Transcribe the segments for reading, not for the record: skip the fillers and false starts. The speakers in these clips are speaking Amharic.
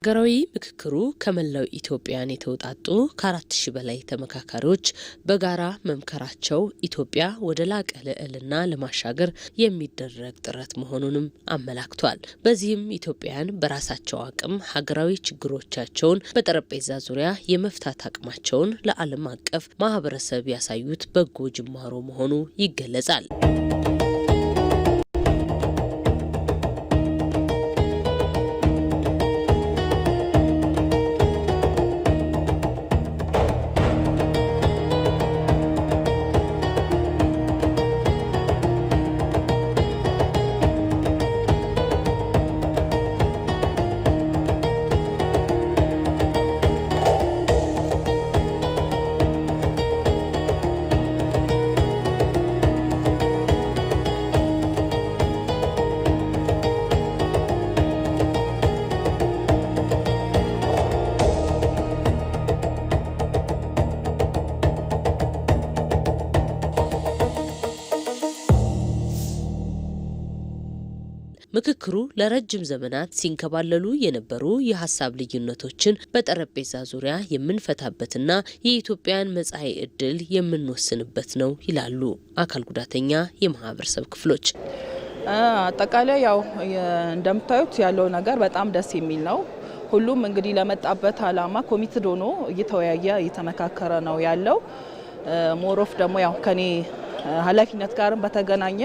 ሀገራዊ ምክክሩ ከመላው ኢትዮጵያን የተውጣጡ ከ4000 በላይ ተመካካሪዎች በጋራ መምከራቸው ኢትዮጵያ ወደ ላቀ ልዕልና ለማሻገር የሚደረግ ጥረት መሆኑንም አመላክቷል። በዚህም ኢትዮጵያን በራሳቸው አቅም ሀገራዊ ችግሮቻቸውን በጠረጴዛ ዙሪያ የመፍታት አቅማቸውን ለዓለም አቀፍ ማህበረሰብ ያሳዩት በጎ ጅማሮ መሆኑ ይገለጻል። ምክክሩ ለረጅም ዘመናት ሲንከባለሉ የነበሩ የሀሳብ ልዩነቶችን በጠረጴዛ ዙሪያ የምንፈታበትና የኢትዮጵያን መጻኢ ዕድል የምንወስንበት ነው ይላሉ አካል ጉዳተኛ የማህበረሰብ ክፍሎች። አጠቃላይ ያው እንደምታዩት ያለው ነገር በጣም ደስ የሚል ነው። ሁሉም እንግዲህ ለመጣበት አላማ ኮሚትድ ሆኖ እየተወያየ እየተመካከረ ነው ያለው። ሞሮፍ ደግሞ ያው ከኔ ኃላፊነት ጋርም በተገናኘ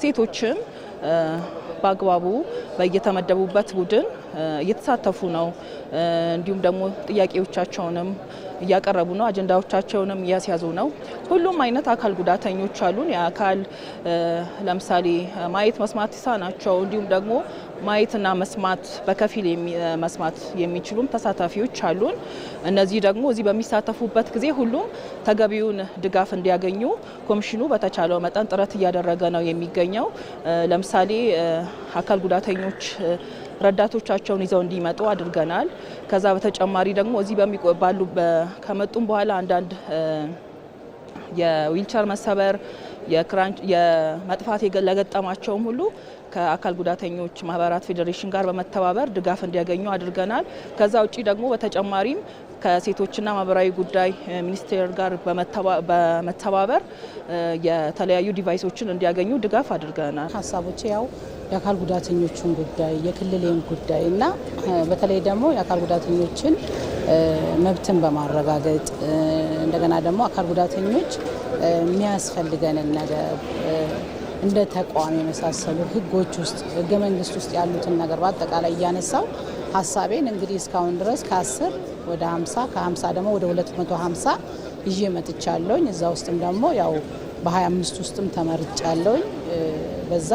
ሴቶችም በአግባቡ በየተመደቡበት ቡድን እየተሳተፉ ነው። እንዲሁም ደግሞ ጥያቄዎቻቸውንም እያቀረቡ ነው። አጀንዳዎቻቸውንም እያስያዙ ነው። ሁሉም አይነት አካል ጉዳተኞች አሉን። የአካል ለምሳሌ ማየት መስማት ይሳናቸው እንዲሁም ደግሞ ማየትና መስማት በከፊል መስማት የሚችሉም ተሳታፊዎች አሉን። እነዚህ ደግሞ እዚህ በሚሳተፉበት ጊዜ ሁሉም ተገቢውን ድጋፍ እንዲያገኙ ኮሚሽኑ በተቻለው መጠን ጥረት እያደረገ ነው የሚገኘው። ለምሳሌ አካል ጉዳተኞች ረዳቶቻቸውን ይዘው እንዲመጡ አድርገናል። ከዛ በተጨማሪ ደግሞ እዚህ ከመጡም በኋላ አንዳንድ የዊልቸር መሰበር የመጥፋት ለገጠማቸውም ሁሉ ከአካል ጉዳተኞች ማህበራት ፌዴሬሽን ጋር በመተባበር ድጋፍ እንዲያገኙ አድርገናል። ከዛ ውጪ ደግሞ በተጨማሪም ከሴቶችና ማህበራዊ ጉዳይ ሚኒስቴር ጋር በመተባበር የተለያዩ ዲቫይሶችን እንዲያገኙ ድጋፍ አድርገናል። ሀሳቦች ያው የአካል ጉዳተኞችን ጉዳይ የክልሌን ጉዳይ እና በተለይ ደግሞ የአካል ጉዳተኞችን መብትን በማረጋገጥ እንደገና ደግሞ አካል ጉዳተኞች የሚያስፈልገንን ነገር እንደ ተቋም የመሳሰሉ ህጎች ውስጥ ህገ መንግስት ውስጥ ያሉትን ነገር በአጠቃላይ እያነሳው ሀሳቤን እንግዲህ እስካሁን ድረስ ከ10 ወደ 50 ከ50 ደግሞ ወደ 250 ይዤ መጥቻለሁኝ። እዛ ውስጥም ደግሞ ያው በ25 ውስጥም ተመርጫለሁኝ። በዛ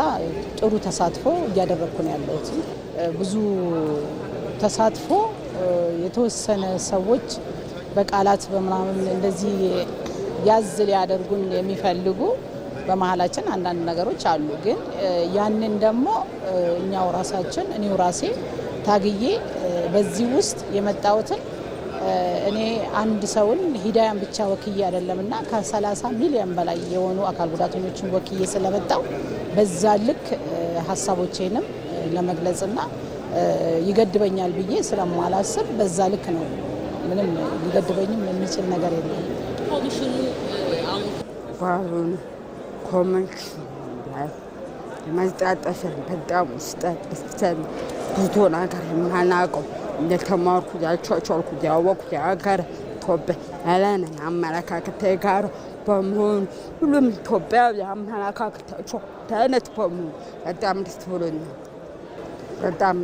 ጥሩ ተሳትፎ እያደረኩ ነው ያለሁት። ብዙ ተሳትፎ የተወሰነ ሰዎች በቃላት በመናምን እንደዚህ ያዝ ሊያደርጉን የሚፈልጉ በመሃላችን አንዳንድ ነገሮች አሉ። ግን ያንን ደግሞ እኛው ራሳችን እኔው ራሴ ታግዬ በዚህ ውስጥ የመጣሁትን እኔ አንድ ሰውን ሂዳያን ብቻ ወክዬ አይደለምና ከ30 ሚሊዮን በላይ የሆኑ አካል ጉዳተኞችን ወክዬ ስለመጣው በዛ ልክ ሀሳቦቼንም ለመግለጽና ይገድበኛል ብዬ ስለማላስብ በዛ ልክ ነው። ምንም ሊገድበኝም የሚችል ነገር የለም። ኮሚሽኑ ኮሚሽን ላይ መጣጣፈን በጣም ውስጣችን ብዙ ነገር የማናውቀው እንደተማርኩ ያቻቻልኩ ያወቅኩ የሀገር ኢትዮጵያ ያለን አመለካከት ጋር በመሆኑ ሁሉም ኢትዮጵያዊ አመለካከታቸው ተነት በመሆኑ በጣም ደስ ብሎኛል። በጣም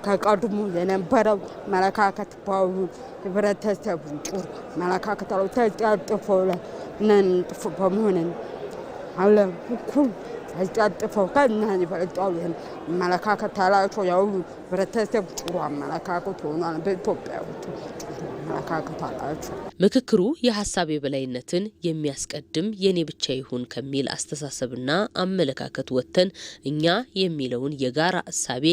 ከቀድሞ የነበረው አመለካከት በአሁኑ ህብረተሰቡን ጥሩ አመለካከታቸው ተጣጥፈው ጥፉ በመሆኑ ዓለም እኩል ተጣጥፈው ከእኛ ይበልጣሉ አመለካከት አላቸው። ያው ህብረተሰብ ጥሩ አመለካከት ሆኗል። በኢትዮጵያ ምክክሩ የሀሳብ የበላይነትን የሚያስቀድም የኔ ብቻ ይሁን ከሚል አስተሳሰብና አመለካከት ወጥተን እኛ የሚለውን የጋራ እሳቤ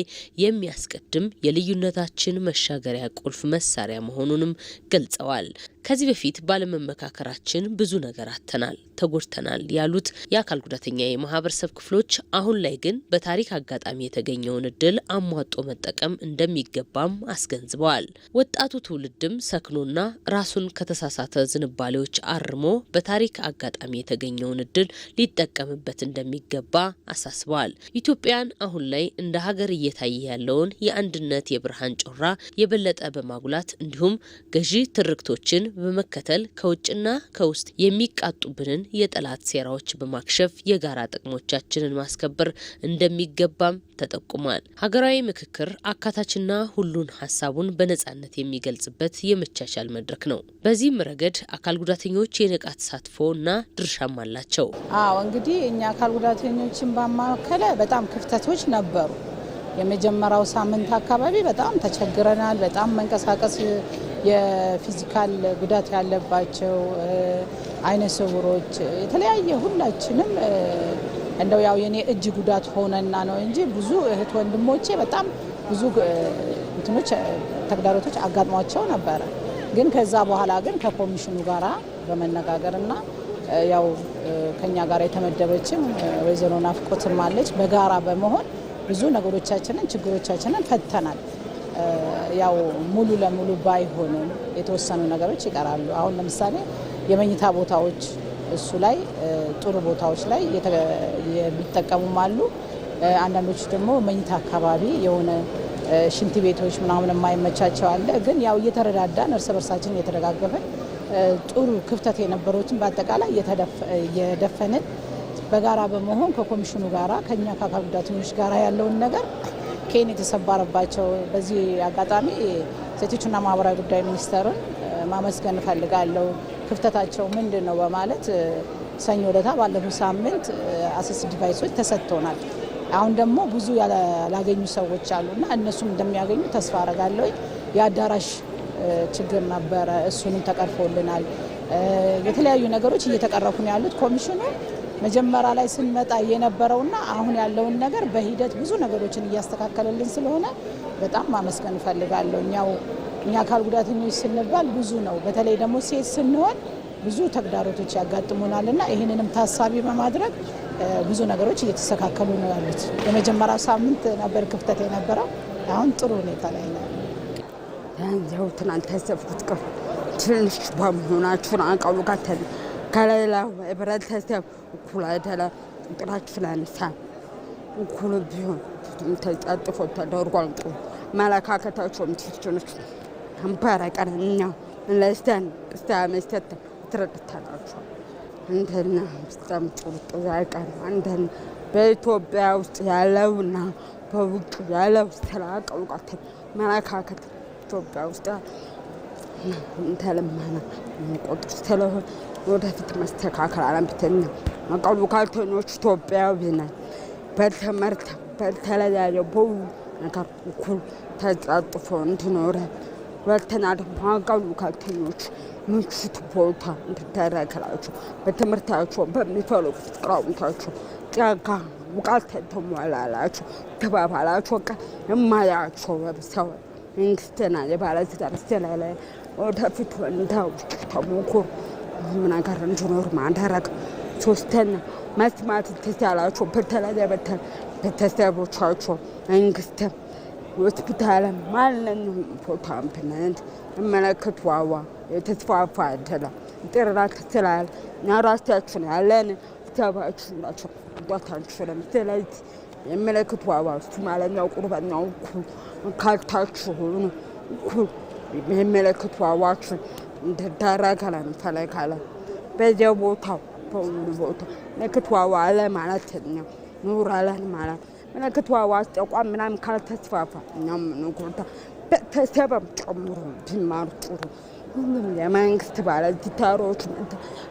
የሚያስቀድም የልዩነታችን መሻገሪያ ቁልፍ መሳሪያ መሆኑንም ገልጸዋል። ከዚህ በፊት ባለመመካከራችን ብዙ ነገር አጥተናል፣ ተጎድተናል ያሉት የአካል ጉዳተኛ የማህበረሰብ ክፍሎች አሁን ላይ ግን በታሪክ አጋጣሚ የተገኘውን እድል አሟጦ መጠቀም መጠቀም እንደሚገባም አስገንዝበዋል። ወጣቱ ትውልድም ሰክኖና ራሱን ከተሳሳተ ዝንባሌዎች አርሞ በታሪክ አጋጣሚ የተገኘውን እድል ሊጠቀምበት እንደሚገባ አሳስበዋል። ኢትዮጵያን አሁን ላይ እንደ ሀገር እየታየ ያለውን የአንድነት የብርሃን ጮራ የበለጠ በማጉላት እንዲሁም ገዢ ትርክቶችን በመከተል ከውጭና ከውስጥ የሚቃጡብንን የጠላት ሴራዎች በማክሸፍ የጋራ ጥቅሞቻችንን ማስከበር እንደሚገባም ተጠቁሟል። ሀገራዊ ምክክር አካታችና ሁሉን ሀሳቡን በነጻነት የሚገልጽበት የመቻቻል መድረክ ነው። በዚህም ረገድ አካል ጉዳተኞች የንቃት ተሳትፎና ድርሻም አላቸው። እንግዲህ እኛ አካል ጉዳተኞችን ባማከለ በጣም ክፍተቶች ነበሩ። የመጀመሪያው ሳምንት አካባቢ በጣም ተቸግረናል። በጣም መንቀሳቀስ የፊዚካል ጉዳት ያለባቸው አይነ ስውሮች የተለያየ ሁላችንም እንደው ያው የኔ እጅ ጉዳት ሆነና ነው እንጂ ብዙ እህት ወንድሞቼ በጣም ብዙ ተግዳሮቶች አጋጥሟቸው ነበረ። ግን ከዛ በኋላ ግን ከኮሚሽኑ ጋራ በመነጋገርና ያው ከኛ ጋር የተመደበችም ወይዘሮ ናፍቆትም አለች በጋራ በመሆን ብዙ ነገሮቻችንን ችግሮቻችንን ፈተናል። ያው ሙሉ ለሙሉ ባይሆንም የተወሰኑ ነገሮች ይቀራሉ። አሁን ለምሳሌ የመኝታ ቦታዎች እሱ ላይ ጥሩ ቦታዎች ላይ የሚጠቀሙም አሉ። አንዳንዶች ደግሞ መኝታ አካባቢ የሆነ ሽንት ቤቶች ምናምን የማይመቻቸው አለ። ግን ያው እየተረዳዳን እርስ በርሳችን እየተደጋገፈን ጥሩ ክፍተት የነበሩትን በአጠቃላይ እየደፈንን በጋራ በመሆን ከኮሚሽኑ ጋራ ከኛ ከአካል ጉዳተኞች ጋራ ያለውን ነገር ኬን የተሰባረባቸው በዚህ አጋጣሚ ሴቶችና ማህበራዊ ጉዳይ ሚኒስቴርን ማመስገን እፈልጋለሁ። ክፍተታቸው ምንድን ነው በማለት ሰኞ ዕለት ባለፈው ሳምንት አሰስ ዲቫይሶች ተሰጥተውናል። አሁን ደግሞ ብዙ ያላገኙ ሰዎች አሉና እነሱም እንደሚያገኙ ተስፋ አረጋለሁ። የአዳራሽ ችግር ነበረ፣ እሱንም ተቀርፎልናል። የተለያዩ ነገሮች እየተቀረፉ ነው ያሉት። ኮሚሽኑ መጀመሪያ ላይ ስንመጣ የነበረውና አሁን ያለውን ነገር በሂደት ብዙ ነገሮችን እያስተካከለልን ስለሆነ በጣም ማመስገን እፈልጋለሁ። እኛ አካል ጉዳተኞች ስንባል ብዙ ነው። በተለይ ደግሞ ሴት ስንሆን ብዙ ተግዳሮቶች ያጋጥሙናልና ይህንንም ታሳቢ በማድረግ ብዙ ነገሮች እየተስተካከሉ ነው ያሉት። የመጀመሪያው ሳምንት ነበር ክፍተት የነበረው፣ አሁን ጥሩ ሁኔታ ላይ ነው። ያው ትናንት ያሰብኩት ቀን ትንሽ በመሆናችሁን አውቃሉ ጋተን ከሌላው ህብረተሰብ እኩል አይደለም። ቁጥራችን አነሳ እኩል ቢሆን ተጣጥፎ ተደርጓል። ጥሩ አመለካከታቸውም ትችኖች አንባራቀን እኛው ለስተን መስጠት ትረዳታላችሁ። እንደና በጣም ጥሩ ያቀር አንደን በኢትዮጵያ ውስጥ ያለውና በውጭ ያለው ተላቀው ጋተን አመለካከት ኢትዮጵያ ውስጥ እንተለማና ቆጥር ስለሆነ ወደፊት መስተካከል አለበት። አካል ጉዳተኞች ኢትዮጵያዊ ነን። በትምህርት በተለያየ ነገር እኩል ተጣጥፎ እንዲኖር ሁለተኛ ደግሞ አካል ጉዳተኞች ምቹ ቦታ እንዲደረግላቸው በትምህርታቸው በሚፈልጉት ቋንቋቸው ጸጋ እውቀት ተሟላላቸው ተባባላቸው የማያቸው ሰው መንግስትና የባለስልጣን ስለሌለ ወደፊት ወንዳው ተሞክሮ ነገር እንዲኖር ማድረግ። ሶስተኛ መስማት የተሳናቸው በተለያየ ቤተሰቦቻቸው መንግስት ሆስፒታል ማንኛውም ቦታ ብንሄድ መለከት ዋዋ የተስፋፋ አይደለም። ጥራት ስላለ እኛ ራሳችን ያለን ቤተሰባችን ናቸው ቦታችንም። ስለዚህ የመለከት ዋዋ እሱ ማለኛው ቁርበኛው እኩል ካልታችሁን እኩል የመለከት ዋዋችን እንድታረጋለን እንፈልጋለን። በዚያው ቦታው በሁሉ ቦታ ምልክት ዋዋ አለ ማለት ነው ኑራለን ማለት ምልክት ዋዋ አስጠቋም ምናምን ካልተስፋፋ እኛም ንጉርታ ቤተሰብም ጨምሮ ቢማሩ ጥሩ። ሁሉም የመንግስት ባለስልጣኖች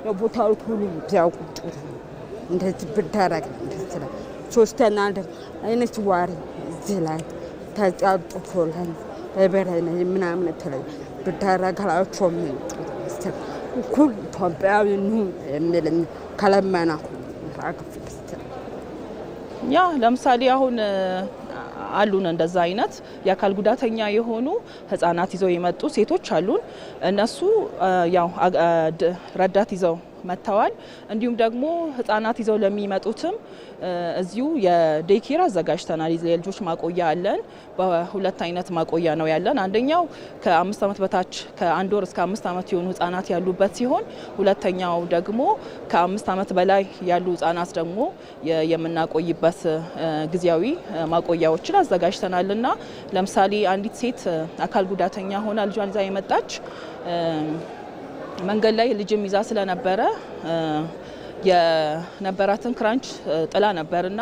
የቦታዎች ሁሉ ቢያውቁ ጥሩ። እንደዚህ ብታረግ ደስ ይላል። ሶስተኛ ደግሞ አይነ ስውራን እዚህ ላይ ተጣጥፎልን በበረነ ምናምን ተለይ ብታረጋላቸው ምን ጥሩ እኩል ኢትዮጵያዊ ነው የሚልን ከለመና ያ ለምሳሌ አሁን አሉን እንደዛ አይነት የአካል ጉዳተኛ የሆኑ ህፃናት ይዘው የመጡ ሴቶች አሉን። እነሱ ያው ረዳት ይዘው መጥተዋል። እንዲሁም ደግሞ ህጻናት ይዘው ለሚመጡትም እዚሁ የዴይኬር አዘጋጅተናል። የልጆች ማቆያ አለን። በሁለት አይነት ማቆያ ነው ያለን። አንደኛው ከ5 ዓመት በታች ከ1 ወር እስከ 5 ዓመት የሆኑ ህጻናት ያሉበት ሲሆን ሁለተኛው ደግሞ ከ5 ዓመት በላይ ያሉ ህጻናት ደግሞ የምናቆይበት ጊዜያዊ ማቆያዎችን አዘጋጅተናልና ለምሳሌ አንዲት ሴት አካል ጉዳተኛ ሆና ልጇን ይዛ የመጣች መንገድ ላይ ልጅም ይዛ ስለነበረ የነበራትን ክራንች ጥላ ነበርና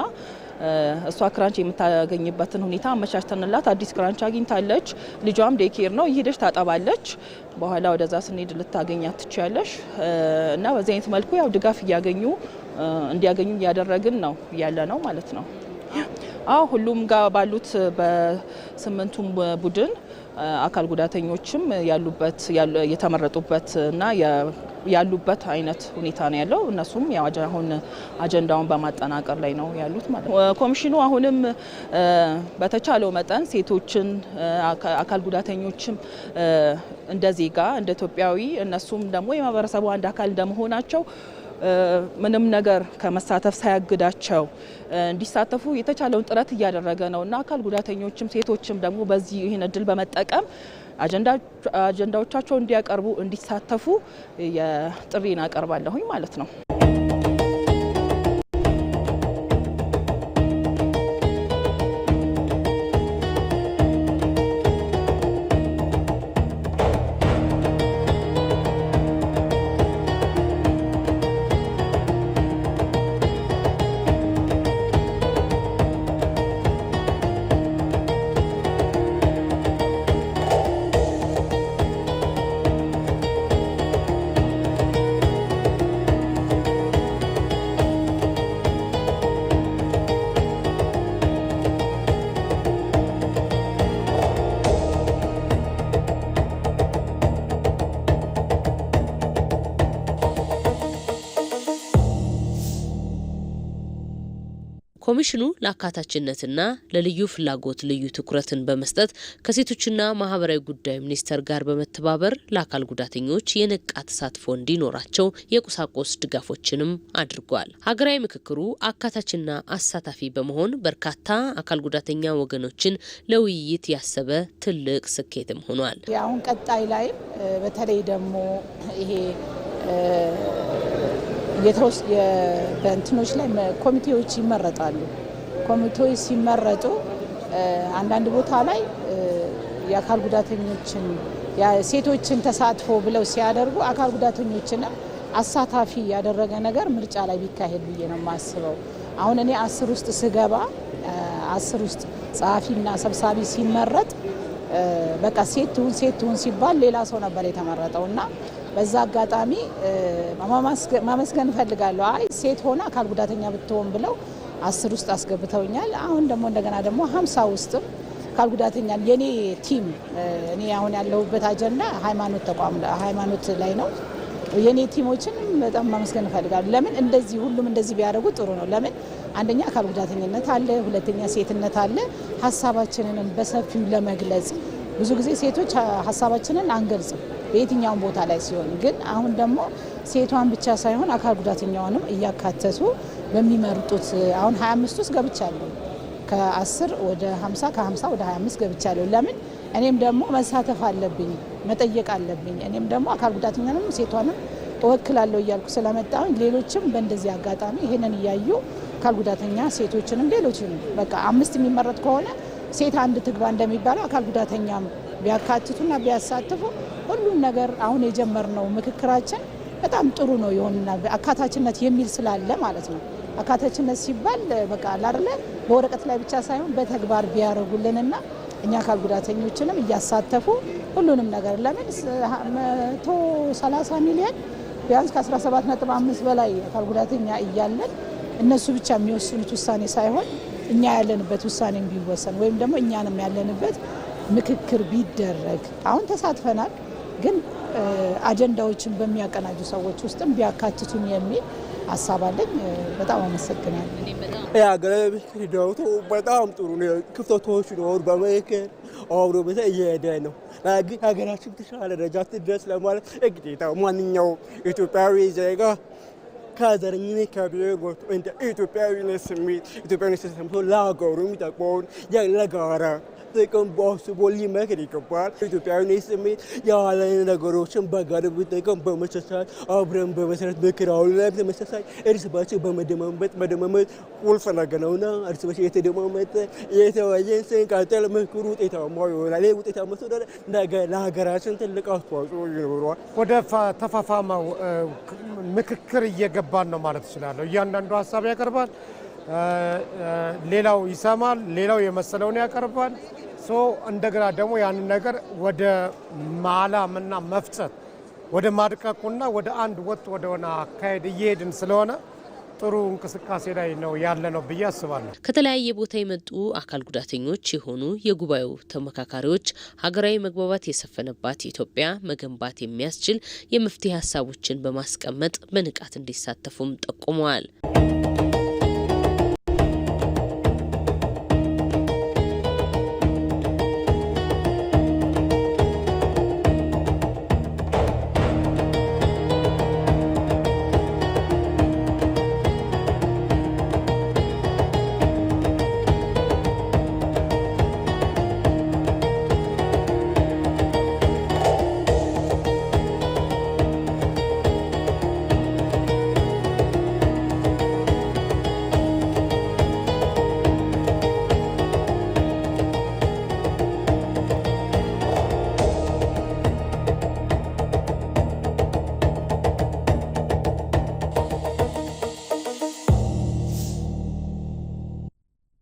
እሷ ክራንች የምታገኝበትን ሁኔታ አመቻችተንላት አዲስ ክራንች አግኝታለች። ልጇም ዴይኬር ነው እየሄደች ታጠባለች። በኋላ ወደዛ ስንሄድ ልታገኛት ትችያለሽ እና በዚህ አይነት መልኩ ያው ድጋፍ እንዲያገኙ እያደረግን ነው ያለ ነው ማለት ነው። ሁሉም ጋር ባሉት በ8ቱም ቡድን አካል ጉዳተኞችም ያሉበት የተመረጡበት እና ያሉበት አይነት ሁኔታ ነው ያለው። እነሱም ያው አሁን አጀንዳውን በማጠናቀር ላይ ነው ያሉት ማለት ነው። ኮሚሽኑ አሁንም በተቻለው መጠን ሴቶችን አካል ጉዳተኞችም እንደ ዜጋ እንደ ኢትዮጵያዊ እነሱም ደግሞ የማህበረሰቡ አንድ አካል እንደመሆናቸው ምንም ነገር ከመሳተፍ ሳያግዳቸው እንዲሳተፉ የተቻለውን ጥረት እያደረገ ነውና አካል ጉዳተኞችም ሴቶችም ደግሞ በዚህ ይህን እድል በመጠቀም አጀንዳዎቻቸው እንዲያቀርቡ እንዲሳተፉ የጥሪን አቀርባለሁኝ ማለት ነው። ኮሚሽኑ ለአካታችነትና ለልዩ ፍላጎት ልዩ ትኩረትን በመስጠት ከሴቶችና ማህበራዊ ጉዳይ ሚኒስቴር ጋር በመተባበር ለአካል ጉዳተኞች የነቃ ተሳትፎ እንዲኖራቸው የቁሳቁስ ድጋፎችንም አድርጓል። ሀገራዊ ምክክሩ አካታችና አሳታፊ በመሆን በርካታ አካል ጉዳተኛ ወገኖችን ለውይይት ያሰበ ትልቅ ስኬትም ሆኗል። አሁን ቀጣይ ላይ በተለይ ደግሞ ይሄ በእንትኖች ላይ ኮሚቴዎች ይመረጣሉ። ኮሚቴዎች ሲመረጡ አንዳንድ ቦታ ላይ የአካል ጉዳተኞችን ሴቶችን ተሳትፎ ብለው ሲያደርጉ አካል ጉዳተኞችንም አሳታፊ ያደረገ ነገር ምርጫ ላይ ቢካሄድ ብዬ ነው የማስበው። አሁን እኔ 10 ውስጥ ስገባ 10 ውስጥ ጸሐፊና ሰብሳቢ ሲመረጥ በቃ ሴት ትሁን ሲባል ሌላ ሰው ነበር የተመረጠውና በዛ አጋጣሚ ማመስገን እፈልጋለሁ። አይ ሴት ሆና አካል ጉዳተኛ ብትሆን ብለው 10 ውስጥ አስገብተውኛል። አሁን ደግሞ እንደገና ደግሞ 50 ውስጥም አካል ጉዳተኛ የኔ ቲም እኔ አሁን ያለሁበት አጀንዳ ሃይማኖት ላይ ነው። የኔ ቲሞችን በጣም ማመስገን እፈልጋለሁ። ለምን እንደዚህ ሁሉም እንደዚህ ቢያደርጉ ጥሩ ነው። ለምን አንደኛ አካል ጉዳተኝነት አለ፣ ሁለተኛ ሴትነት አለ። ሀሳባችንን በሰፊው ለመግለጽ ብዙ ጊዜ ሴቶች ሀሳባችንን አንገልጽም በየትኛውም ቦታ ላይ ሲሆን፣ ግን አሁን ደግሞ ሴቷን ብቻ ሳይሆን አካል ጉዳተኛውንም እያካተቱ በሚመርጡት አሁን 25 ውስጥ ገብቻለሁ። ከ10 ወደ 50 ከ50 ወደ 25 ገብቻለሁ። ለምን እኔም ደግሞ መሳተፍ አለብኝ፣ መጠየቅ አለብኝ። እኔም ደግሞ አካል ጉዳተኛንም ሴቷንም እወክላለሁ እያልኩ ስለመጣሁኝ ሌሎችም በእንደዚህ አጋጣሚ ይሄንን እያዩ አካል ጉዳተኛ ሴቶችንም ሌሎችንም በቃ 5 የሚመረጥ ከሆነ ሴት አንድ ትግባ እንደሚባለው አካል ጉዳተኛም ቢያካትቱና ቢያሳትፉ ሁሉም ነገር አሁን የጀመርነው ምክክራችን በጣም ጥሩ ነው ይሆንና አካታችነት የሚል ስላለ ማለት ነው። አካታችነት ሲባል በቃ አይደለ በወረቀት ላይ ብቻ ሳይሆን በተግባር ቢያደርጉልንና እኛ አካል ጉዳተኞችንም እያሳተፉ ሁሉንም ነገር ለምን 130 ሚሊዮን ቢያንስ ከ17.5 በላይ አካል ጉዳተኛ እያለን እነሱ ብቻ የሚወስኑት ውሳኔ ሳይሆን እኛ ያለንበት ውሳኔ ቢወሰን ወይም ደግሞ እኛንም ያለንበት ምክክር ቢደረግ አሁን ተሳትፈናል፣ ግን አጀንዳዎችን በሚያቀናጁ ሰዎች ውስጥም ቢያካትቱን የሚል ሀሳብ አለኝ። በጣም አመሰግናለሁ። የሀገራዊ ሂደቱ በጣም ጥሩ ነው። ክፍተቶች ኖሩ በመካከል አብሮ እየሄደ ነው። ግን ሀገራችን ተሻለ ደረጃ ትድረስ ለማለት ግዴታ ማንኛው ኢትዮጵያዊ ዜጋ ከዘረኝነት ከብሔር ወጥቶ እንደ ኢትዮጵያዊነት ስሜት ኢትዮጵያዊነት ተሰምቶ ለሀገሩ የሚጠቅመውን ለጋራ ጥቅም አስቦ ሊመክር ይገባል። ኢትዮጵያዊነት ስሜት ያለ ነገሮችን በጋራ ብንጠቀም በመቻቻል አብረን በመሰረት ምክር አሁን ላይ ተመሳሳይ እርስ በርስ መደማመጥ ቁልፍ ነገር ነውና እርስ በርስ የተደማመጠ የተወያየን ስንቀጥል ምክሩ ውጤታማ ይሆናል። ይህ ውጤታማ ስለሆነ ነገ ለሀገራችን ትልቅ አስተዋጽኦ ይኖረዋል። ወደ ተፋፋመው ምክክር እየገባን ነው ማለት እችላለሁ። እያንዳንዱ ሀሳብ ያቀርባል፣ ሌላው ይሰማል፣ ሌላው የመሰለውን ያቀርባል። እንደገና ደግሞ ያንን ነገር ወደ ማላምና መፍጨት ወደ ማድቀቁና ወደ አንድ ወጥ ወደሆነ አካሄድ እየሄድን ስለሆነ ጥሩ እንቅስቃሴ ላይ ነው ያለ ነው ብዬ አስባለሁ። ከተለያየ ቦታ የመጡ አካል ጉዳተኞች የሆኑ የጉባኤው ተመካካሪዎች ሀገራዊ መግባባት የሰፈነባት ኢትዮጵያ መገንባት የሚያስችል የመፍትሄ ሀሳቦችን በማስቀመጥ በንቃት እንዲሳተፉም ጠቁመዋል።